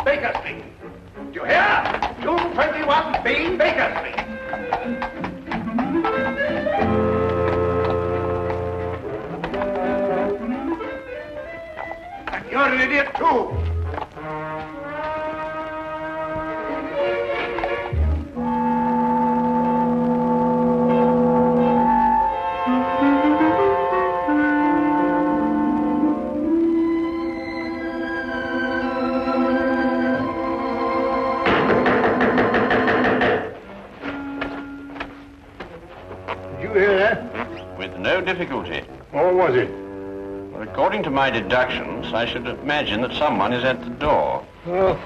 Baker Street. Do you hear? 221B Baker Street. And you're an idiot, too. No difficulty. What was it? Well, according to my deductions, I should imagine that someone is at the door. Oh.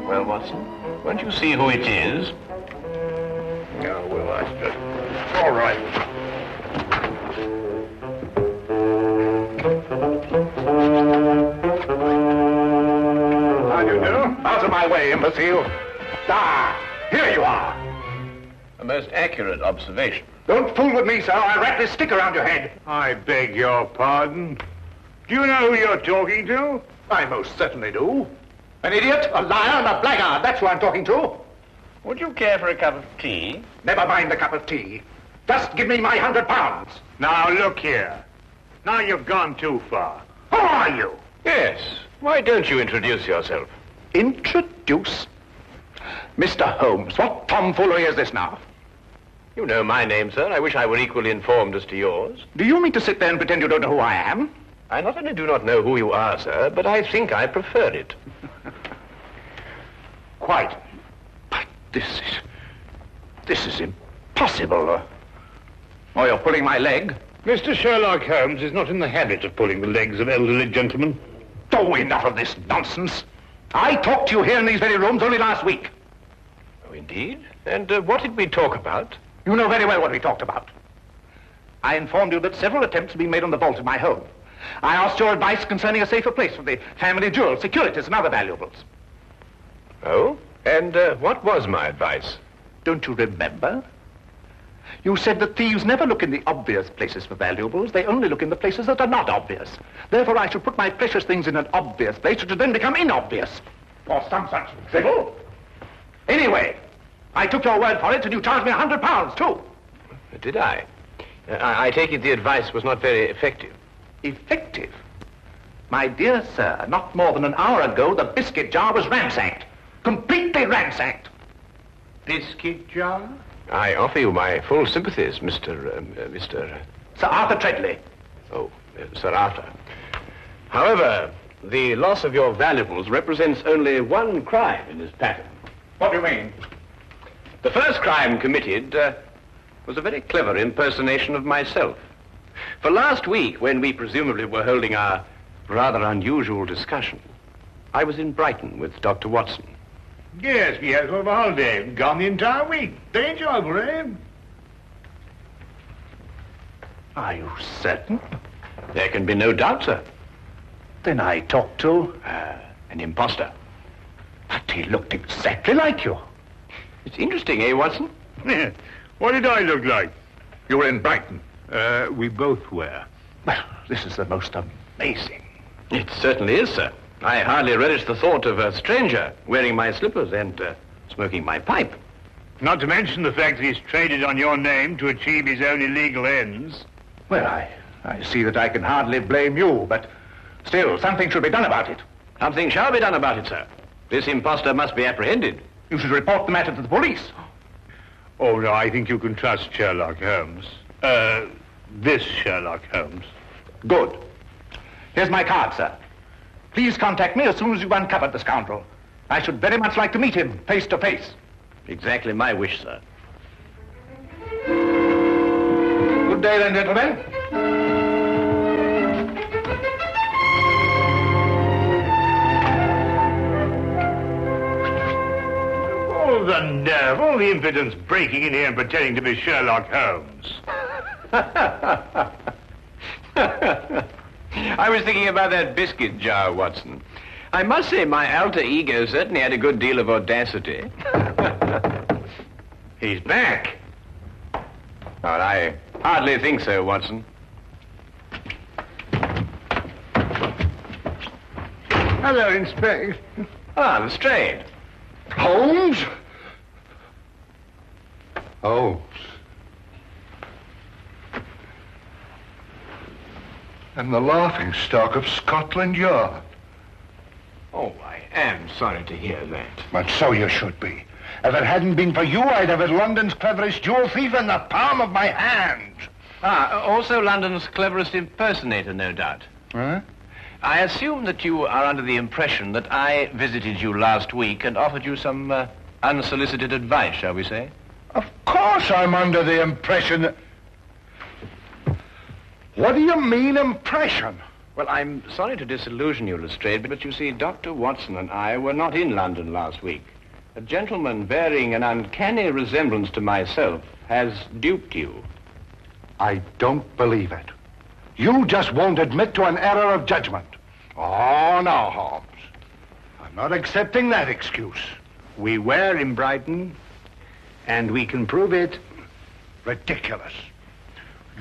Well, Watson, won't you see who it is? No, well, I suppose. All right. How do you do? Out of my way, imbecile. Ah, here you are. A most accurate observation. Don't fool with me, sir. I'll wrap this stick around your head. I beg your pardon. Do you know who you're talking to? I most certainly do. An idiot, a liar, and a blackguard. That's who I'm talking to. Would you care for a cup of tea? Never mind the cup of tea. Just give me my £100. Now, look here. Now you've gone too far. Who are you? Yes. Why don't you introduce yourself? Introduce? Mr. Holmes, what tomfoolery is this now? You know my name, sir. I wish I were equally informed as to yours. Do you mean to sit there and pretend you don't know who I am? I not only do not know who you are, sir, but I think I prefer it. Quite. But this is impossible. Oh, you're pulling my leg? Mr. Sherlock Holmes is not in the habit of pulling the legs of elderly gentlemen. Oh, enough of this nonsense. I talked to you here in these very rooms only last week. Oh, indeed? And what did we talk about? You know very well what we talked about. I informed you that several attempts have been made on the vault of my home. I asked your advice concerning a safer place for the family jewels, securities, and other valuables. Oh? And what was my advice? Don't you remember? You said that thieves never look in the obvious places for valuables. They only look in the places that are not obvious. Therefore, I should put my precious things in an obvious place, which would then become inobvious. Or some such dribble. Anyway, I took your word for it, and you charged me £100, too. Did I? I take it the advice was not very effective. Effective? My dear sir, not more than an hour ago, the biscuit jar was ransacked. Completely ransacked. Biscuit jar? I offer you my full sympathies, Mr. Sir Arthur Treadley. Oh, Sir Arthur. However, the loss of your valuables represents only one crime in this pattern. What do you mean? The first crime committed was a very clever impersonation of myself. For last week, when we presumably were holding our rather unusual discussion, I was in Brighton with Dr. Watson. Yes, we had sort of a holiday. Gone the entire week. Very enjoyable, eh? Are you certain? There can be no doubt, sir. Then I talked to An imposter. But he looked exactly like you. It's interesting, eh, Watson? Yeah. What did I look like? You were in Brighton. We both were. Well, this is the most amazing. It certainly is, sir. I hardly relish the thought of a stranger wearing my slippers and smoking my pipe. Not to mention the fact that he's traded on your name to achieve his own illegal ends. Well, I see that I can hardly blame you, but still, something should be done about it. Something shall be done about it, sir. This imposter must be apprehended. You should report the matter to the police. Oh, no, I think you can trust Sherlock Holmes. This Sherlock Holmes. Good. Here's my card, sir. Please contact me as soon as you've uncovered the scoundrel. I should very much like to meet him face to face. Exactly my wish, sir. Good day, then, gentlemen. All the nerve, all the impudence breaking in here and pretending to be Sherlock Holmes. I was thinking about that biscuit jar, Watson. I must say my alter ego certainly had a good deal of audacity. He's back. Well, I hardly think so, Watson. Hello, Inspector. Ah, Lestrade. Holmes? Holmes. And the laughing stock of Scotland Yard. Oh, I am sorry to hear that. But so you should be. If it hadn't been for you, I'd have had London's cleverest jewel thief in the palm of my hand. Ah, also London's cleverest impersonator, no doubt. Huh? I assume that you are under the impression that I visited you last week and offered you some unsolicited advice, shall we say? Of course I'm under the impression that... What do you mean, impression? Well, I'm sorry to disillusion you, Lestrade, but you see, Dr. Watson and I were not in London last week. A gentleman bearing an uncanny resemblance to myself has duped you. I don't believe it. You just won't admit to an error of judgment. Oh, no, Holmes. I'm not accepting that excuse. We were in Brighton, and we can prove it. Ridiculous.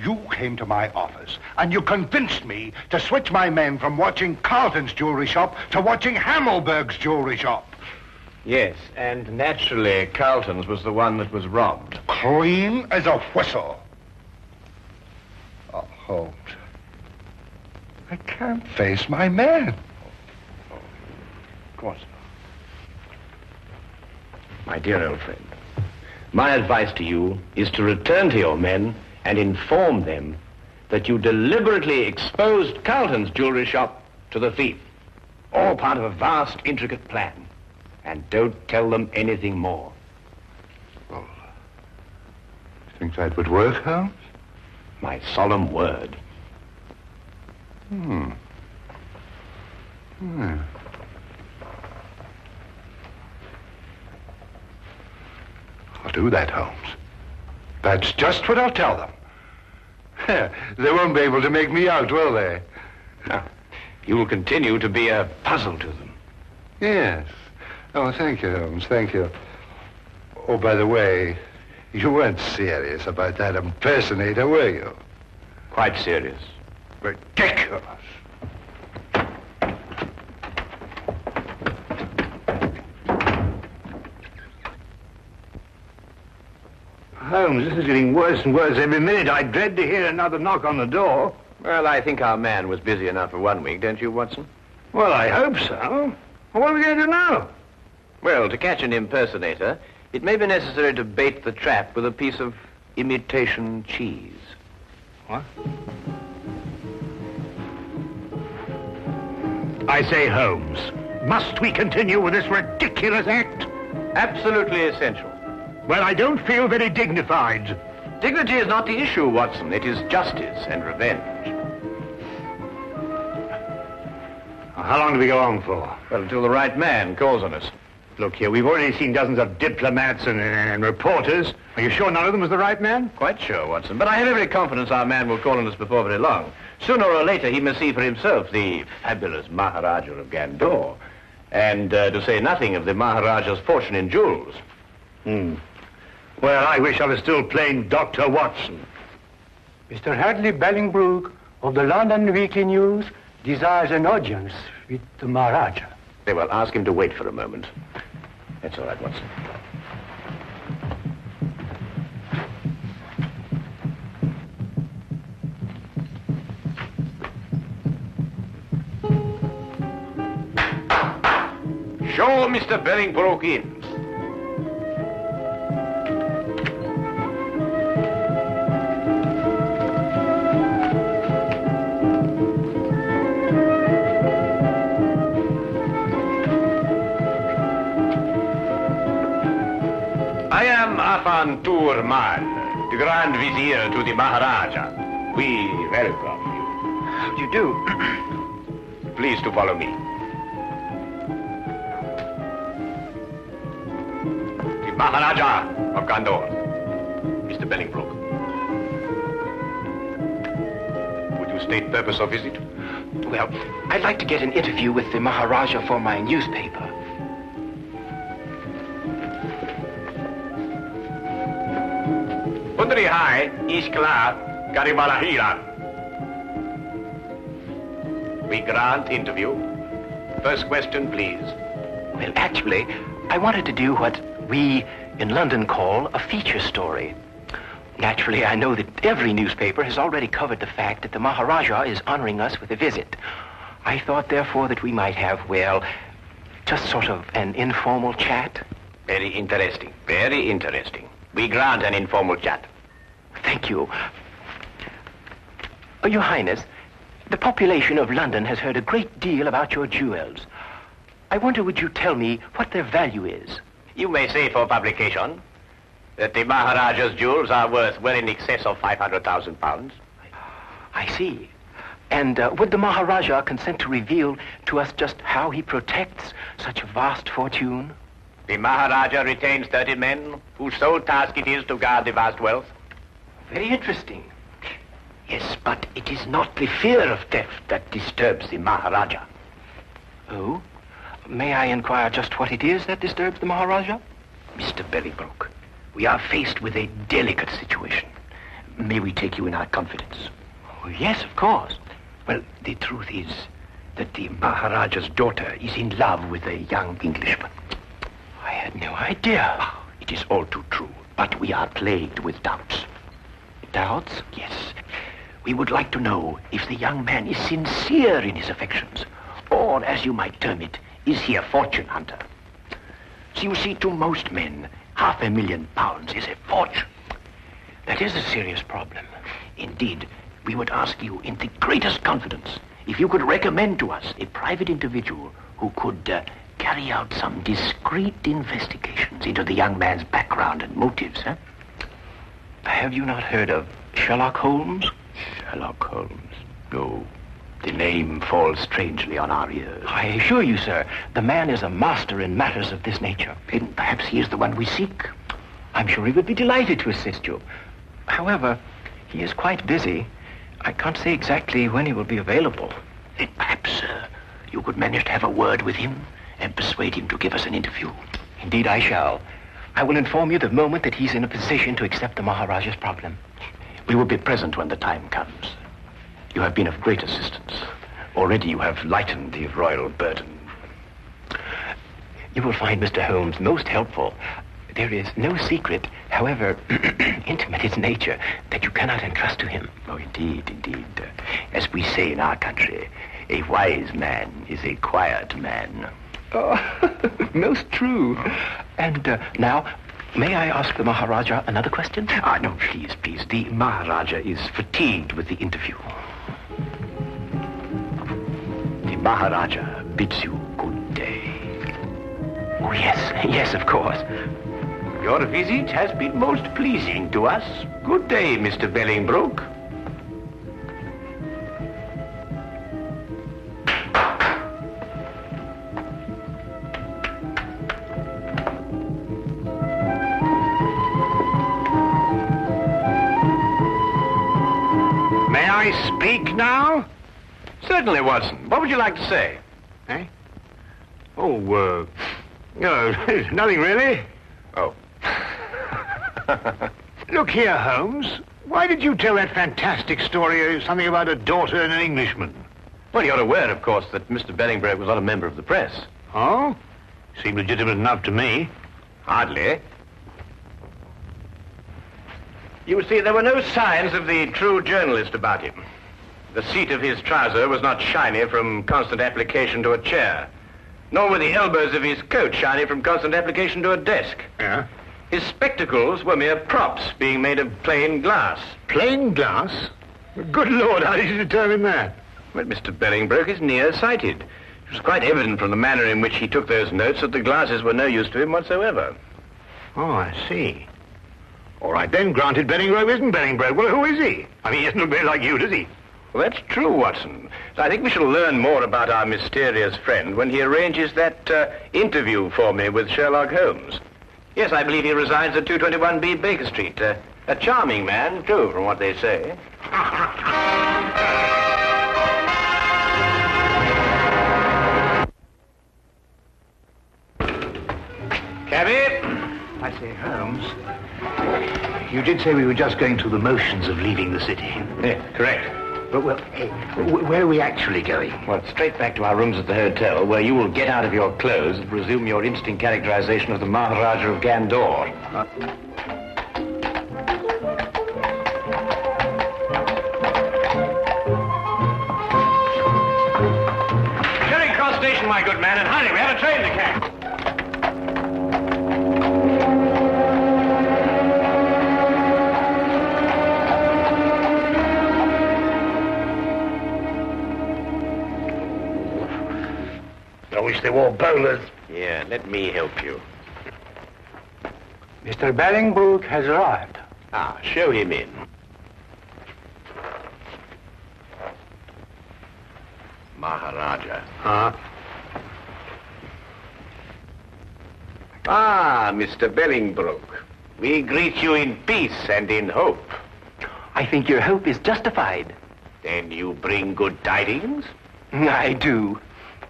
You came to my office, and you convinced me to switch my men from watching Carlton's jewelry shop to watching Hammelberg's jewelry shop. Yes, and naturally, Carlton's was the one that was robbed. Clean as a whistle. Oh, Holmes. I can't face my men. Of course not. My dear old friend, my advice to you is to return to your men and inform them that you deliberately exposed Carlton's jewelry shop to the thief. All part of a vast, intricate plan. And don't tell them anything more. Well, you think that would work, Holmes? My solemn word. I'll do that, Holmes. That's just what I'll tell them. They won't be able to make me out, will they? Now, you will continue to be a puzzle to them. Yes. Oh, thank you, Holmes, thank you. Oh, by the way, you weren't serious about that impersonator, were you? Quite serious. Ridiculous. Holmes, this is getting worse and worse every minute. I dread to hear another knock on the door. Well, I think our man was busy enough for 1 week, don't you, Watson? Well, I hope so. Well, what are we going to do now? Well, to catch an impersonator, it may be necessary to bait the trap with a piece of imitation cheese. What? I say, Holmes, must we continue with this ridiculous act? Absolutely essential. Well, I don't feel very dignified. Dignity is not the issue, Watson. It is justice and revenge. How long do we go on for? Well, until the right man calls on us. Look here, we've already seen dozens of diplomats and reporters. Are you sure none of them was the right man? Quite sure, Watson. But I have every confidence our man will call on us before very long. Sooner or later, he must see for himself the fabulous Maharaja of Gandor. And to say nothing of the Maharaja's fortune in jewels. Well, I wish I was still plain Dr. Watson. Mr. Hadley Bellingbrook of the London Weekly News desires an audience with the Maharaja. Very well, ask him to wait for a moment. That's all right, Watson. Show Mr. Bellingbrook in. I am Afan Turman, the Grand Vizier to the Maharaja. We welcome you. How do you do? Please to follow me. The Maharaja of Gandor, Mr. Bellingbrook. Would you state purpose of visit? Well, I'd like to get an interview with the Maharaja for my newspaper. Pundri Hai, Iskla, Garibalahira. We grant interview. First question, please. Well, actually, I wanted to do what we in London call a feature story. Naturally, I know that every newspaper has already covered the fact that the Maharaja is honoring us with a visit. I thought, therefore, that we might have, well, just sort of an informal chat. Very interesting. Very interesting. We grant an informal chat. Thank you. Your Highness, the population of London has heard a great deal about your jewels. I wonder, would you tell me what their value is? You may say for publication that the Maharaja's jewels are worth well in excess of £500,000. I see. And would the Maharaja consent to reveal to us just how he protects such a vast fortune? The Maharaja retains 30 men whose sole task it is to guard the vast wealth. Very interesting. Yes, but it is not the fear of theft that disturbs the Maharaja. Oh? May I inquire just what it is that disturbs the Maharaja? Mr. Berrybrook, we are faced with a delicate situation. May we take you in our confidence? Oh, yes, of course. Well, the truth is that the Maharaja's daughter is in love with a young Englishman. I had no idea. It is all too true, but we are plagued with doubts. Doubts? Yes. We would like to know if the young man is sincere in his affections, or, as you might term it, is he a fortune hunter? So you see, to most men, £500,000 is a fortune. That is a serious problem. Indeed, we would ask you in the greatest confidence if you could recommend to us a private individual who could carry out some discreet investigations into the young man's background and motives, huh? Have you not heard of Sherlock Holmes? Sherlock Holmes? No. The name falls strangely on our ears. I assure you, sir, the man is a master in matters of this nature. Then perhaps he is the one we seek. I'm sure he would be delighted to assist you. However, he is quite busy. I can't say exactly when he will be available. Then perhaps, you could manage to have a word with him and persuade him to give us an interview. Indeed, I shall. I will inform you the moment that he's in a position to accept the Maharaja's problem. We will be present when the time comes. You have been of great assistance. Already you have lightened the royal burden. You will find Mr. Holmes most helpful. There is no secret, however intimate its nature, that you cannot entrust to him. Oh, indeed, indeed. As we say in our country, a wise man is a quiet man. Oh, most true. And now, may I ask the Maharaja another question? No, please, please. The Maharaja is fatigued with the interview. The Maharaja bids you good day. Oh, yes, yes, of course. Your visit has been most pleasing to us. Good day, Mr. Bellingbrook. May I speak now? Certainly, Watson. What would you like to say? Eh? Oh, no, nothing really. Oh. Look here, Holmes. Why did you tell that fantastic story, something about a daughter and an Englishman? Well, you're aware, of course, that Mr. Bellingbrook was not a member of the press. Oh? Seemed legitimate enough to me. Hardly. You see, there were no signs of the true journalist about him. The seat of his trouser was not shiny from constant application to a chair, nor were the elbows of his coat shiny from constant application to a desk. Yeah? His spectacles were mere props being made of plain glass. Plain glass? Good Lord, how did you determine that? Well, Mr. Bellingbrook is nearsighted. It was quite evident from the manner in which he took those notes that the glasses were no use to him whatsoever. Oh, I see. All right, then, granted Bellingbrook isn't Bellingbrook. Well, who is he? I mean, he doesn't look very like you, does he? Well, that's true, Watson. I think we shall learn more about our mysterious friend when he arranges that interview for me with Sherlock Holmes. Yes, I believe he resides at 221B Baker Street. A charming man, too, from what they say. Cabby? I say, Holmes, you did say we were just going through the motions of leaving the city. Yeah, correct. But, well, hey, where are we actually going? Well, straight back to our rooms at the hotel, where you will get out of your clothes and resume your instant characterization of the Maharaja of Gandor. Charing Cross Station, my good man, and hurry, we have a train to catch. I wish they wore bowlers. Yeah, let me help you. Mr. Bellingbrook has arrived. Ah, show him in. Maharaja. Huh? Ah, Mr. Bellingbrook. We greet you in peace and in hope. I think your hope is justified. Then you bring good tidings? I do.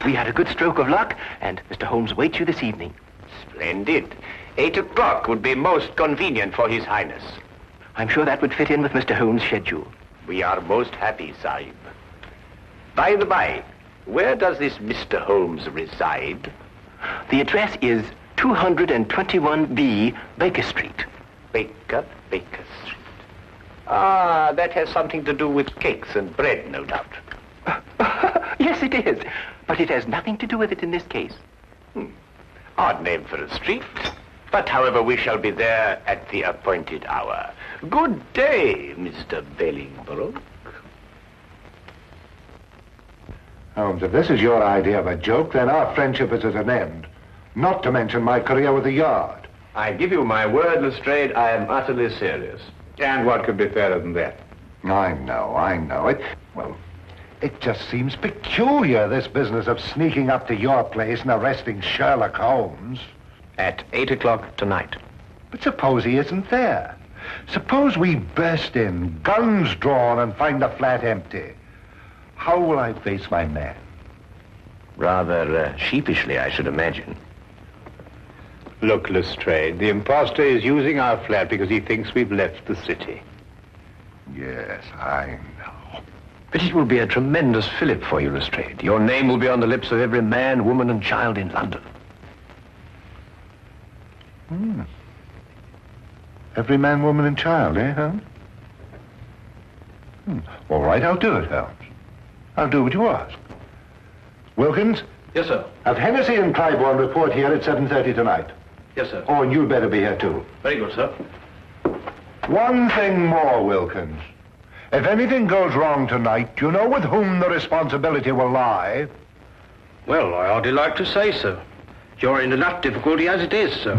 We had a good stroke of luck, and Mr. Holmes waits you this evening. Splendid. 8 o'clock would be most convenient for His Highness. I'm sure that would fit in with Mr. Holmes' schedule. We are most happy, Sahib. By the by, where does this Mr. Holmes reside? The address is 221B Baker Street. Baker Street. Ah, that has something to do with cakes and bread, no doubt. Yes, it is. But it has nothing to do with it in this case. Odd name for a street. But however, we shall be there at the appointed hour. Good day, Mr. Bellingbrook. Holmes, if this is your idea of a joke, then our friendship is at an end. Not to mention my career with the Yard. I give you my word, Lestrade, I am utterly serious. And what could be fairer than that? I know. It just seems peculiar, this business of sneaking up to your place and arresting Sherlock Holmes. At 8 o'clock tonight. But suppose he isn't there. Suppose we burst in, guns drawn, and find the flat empty. How will I face my man? Rather sheepishly, I should imagine. Look, Lestrade, the imposter is using our flat because he thinks we've left the city. Yes, I know. But it will be a tremendous fillip for you, Lestrade. Your name will be on the lips of every man, woman, and child in London. Every man, woman, and child, eh, Holmes? All right, I'll do it, Holmes. I'll do what you ask. Wilkins? Yes, sir. Have Hennessy and Clybourne report here at 7:30 tonight. Yes, sir. Oh, and you'd better be here, too. Very good, sir. One thing more, Wilkins. If anything goes wrong tonight, you know with whom the responsibility will lie? Well, I hardly like to say so. You're in enough difficulty as it is, sir.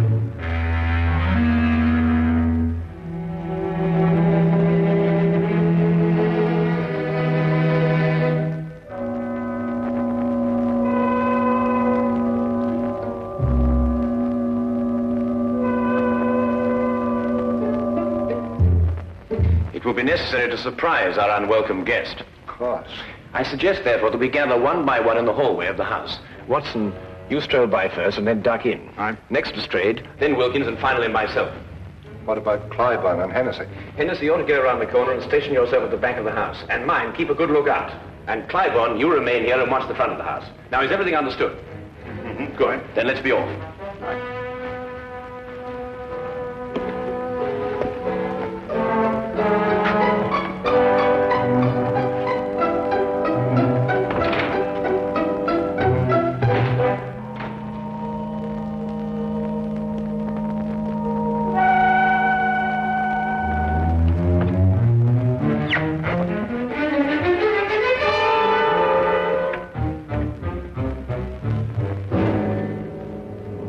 It will be necessary to surprise our unwelcome guest. Of course. I suggest, therefore, that we gather one by one in the hallway of the house. Watson, you stroll by first and then duck in. Right. Next Lestrade, then Wilkins, and finally myself. What about Clybourne and Hennessy? Hennessy, you ought to go around the corner and station yourself at the back of the house. And mind, keep a good lookout. And Clybourne, you remain here and watch the front of the house. Now, is everything understood? Good. Then let's be off.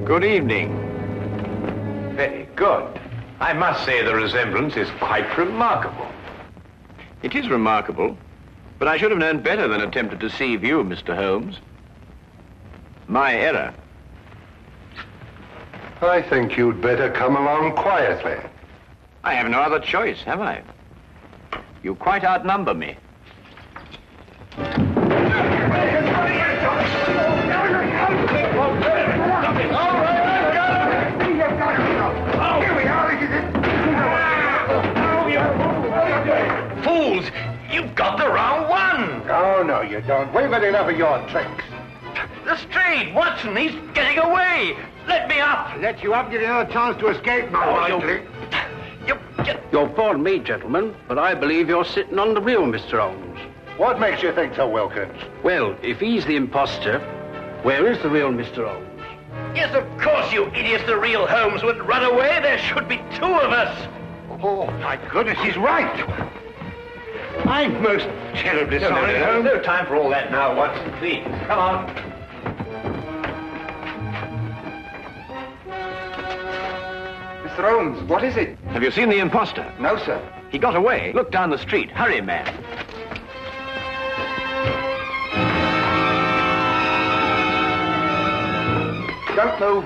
Good evening. Very good. I must say the resemblance is quite remarkable. It is remarkable, but I should have known better than attempt to deceive you, Mr. Holmes. My error. I think you'd better come along quietly. I have no other choice, have I? You quite outnumber me. Fools! You've got the wrong you don't. We've had enough of your tricks. Lestrade, Watson, he's getting away. Let me up. Let you up, give you another chance to escape, my You'll pardon me, gentlemen, but I believe you're sitting on the real Mr. Holmes. What makes you think so, Wilkins? Well, if he's the imposter, where is the real Mr. Holmes? Yes, of course, you idiots. The real Holmes would run away. There should be two of us. Oh, my goodness, he's right. I'm most terribly sorry, Holmes. There's no time for all that now, Watson. Please, come on. Mr. Holmes, what is it? Have you seen the imposter? No, sir. He got away. Look down the street. Hurry, man. Don't move.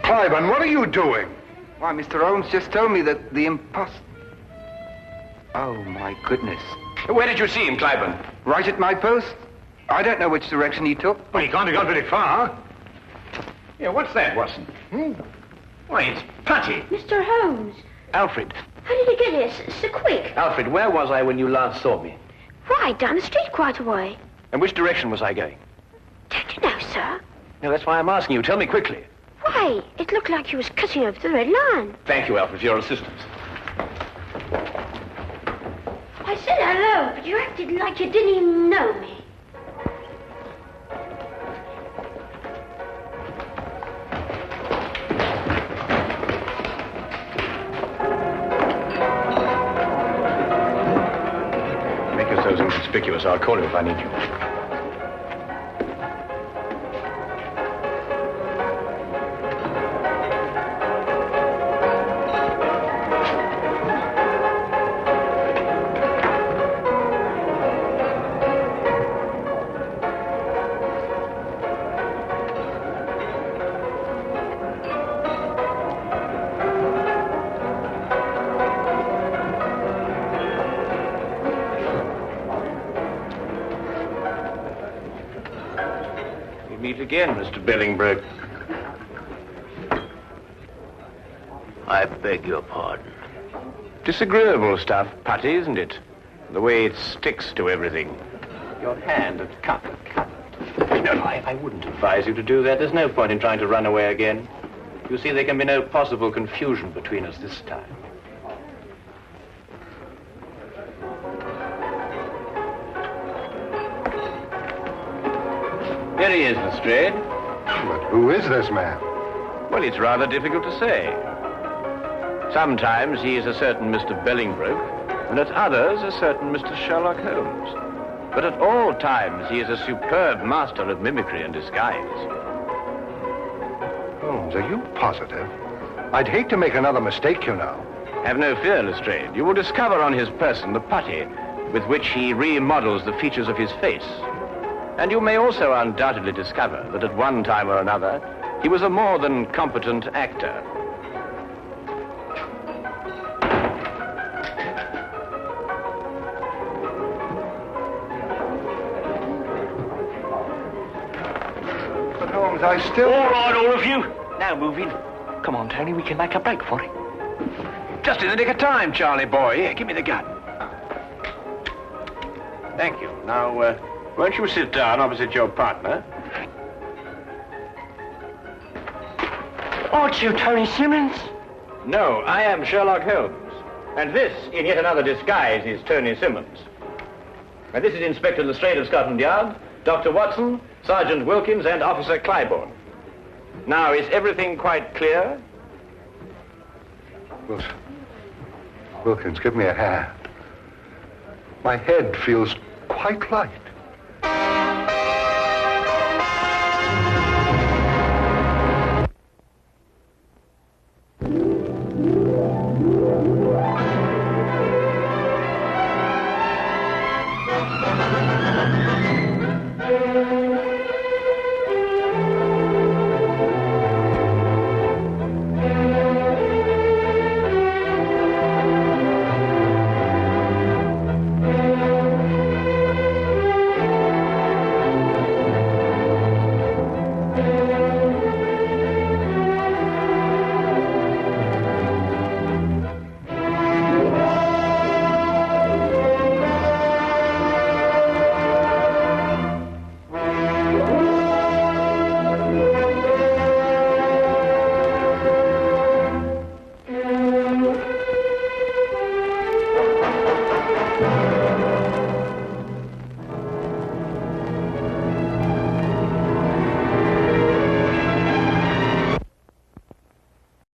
Cliburn, what are you doing? Why, Mr. Holmes just told me that the imposter... Oh, my goodness. Where did you see him, Cliburn? Right at my post. I don't know which direction he took. Well, he can't have gone very far. Yeah, what's that, Watson? Why, it's Putty. Mr. Holmes, Alfred. how did you get here so quick? Alfred, where was I when you last saw me? Right, down the street quite a way. And which direction was I going? Don't you know, sir? No, that's why I'm asking you. Tell me quickly. Why, it looked like you was cutting over the red line. Thank you, Alfred, for your assistance. I said hello, but you acted like you didn't even know me. Make yourselves inconspicuous. I'll call you if I need you. Meet again, Mr. Billingbroke. I beg your pardon. Disagreeable stuff, Putty, isn't it? The way it sticks to everything. Your hand at cut. No, I wouldn't advise you to do that. There's no point in trying to run away again. You see, there can be no possible confusion between us this time. Here he is, Lestrade. But who is this man? Well, it's rather difficult to say. Sometimes he is a certain Mr. Billingbroke, and at others a certain Mr. Sherlock Holmes. But at all times he is a superb master of mimicry and disguise. Holmes, are you positive? I'd hate to make another mistake, you know. Have no fear, Lestrade. You will discover on his person the putty with which he remodels the features of his face. And you may also undoubtedly discover that at one time or another, he was a more than competent actor. But Holmes, I still... All right, all of you. Now move in. Come on, Tony, we can make a break for it. Just in the nick of time, Charlie boy. Here, give me the gun. Thank you. Now, won't you sit down opposite your partner? Aren't you Tony Simmons? No, I am Sherlock Holmes. And this, in yet another disguise, is Tony Simmons. And this is Inspector Lestrade of Scotland Yard, Dr. Watson, Sergeant Wilkins, and Officer Cliburn. Now, is everything quite clear? Wilkins, give me a hand. My head feels quite light.